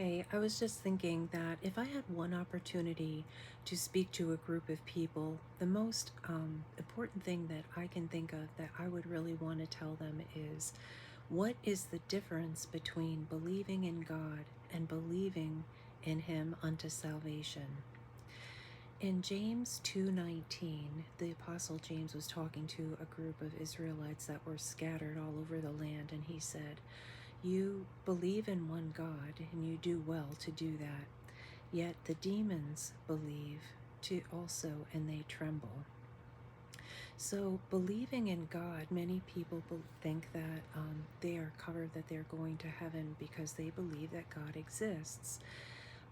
Hey, I was just thinking that if I had one opportunity to speak to a group of people, the most important thing that I can think of that I would really want to tell them is what is the difference between believing in God and believing in Him unto salvation? In James 2:19, the apostle James was talking to a group of Israelites that were scattered all over the land, and he said, "You believe in one God, and you do well to do that. Yet the demons believe too also, and they tremble." So, believing in God, many people think that they are covered, that they're going to heaven because they believe that God exists.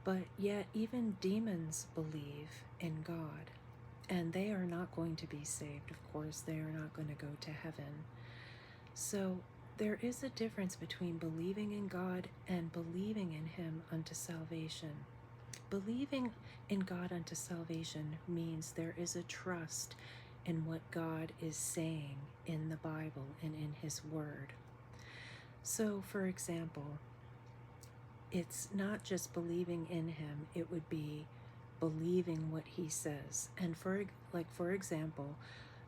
But yet, even demons believe in God, and they are not going to be saved. Of course, they are not going to go to heaven. So, there is a difference between believing in God and believing in Him unto salvation. Believing in God unto salvation means there is a trust in what God is saying in the Bible and in His Word. So, for example, it's not just believing in Him, it would be believing what He says. And for example,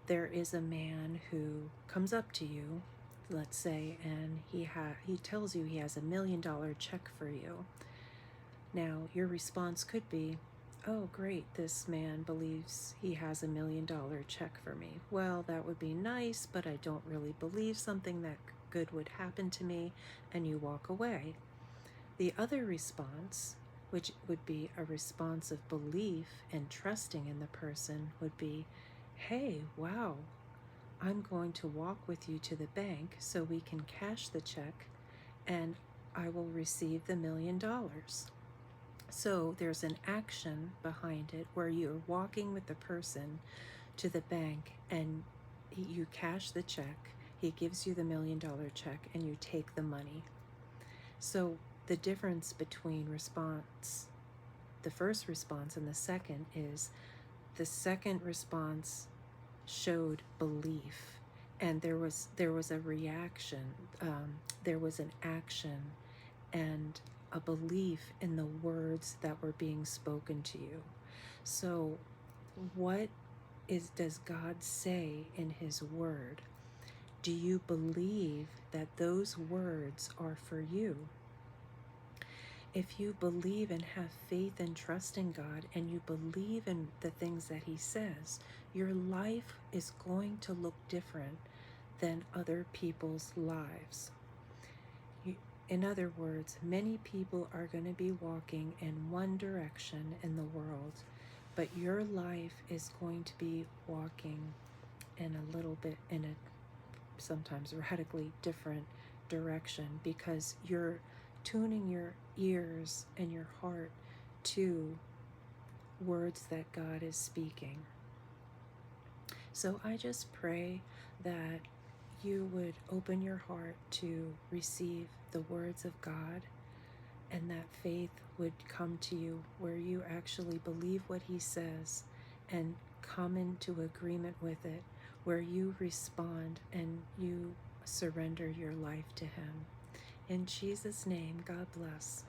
there is a man who comes up to you, let's say, and he tells you he has $1 million check for you. Now, your response could be, "Oh, great, this man believes he has $1 million check for me. Well, that would be nice, but I don't really believe something that good would happen to me," and you walk away. The other response, which would be a response of belief and trusting in the person, would be, "Hey, wow, I'm going to walk with you to the bank so we can cash the check and I will receive the $1 million." So there's an action behind it where you're walking with the person to the bank and you cash the check, he gives you the $1 million check, and you take the money. So the difference between the first response and the second is the second response showed belief, and there was a reaction, there was an action and a belief in the words that were being spoken to you. So what does God say in His Word? Do you believe that those words are for you? If you believe and have faith and trust in God, and you believe in the things that He says, your life is going to look different than other people's lives. In other words, many people are going to be walking in one direction in the world, but your life is going to be walking in a sometimes radically different direction, because you're tuning your ears and your heart to words that God is speaking. So I just pray that you would open your heart to receive the words of God, and that faith would come to you where you actually believe what He says and come into agreement with it, where you respond and you surrender your life to Him. In Jesus' name, God bless.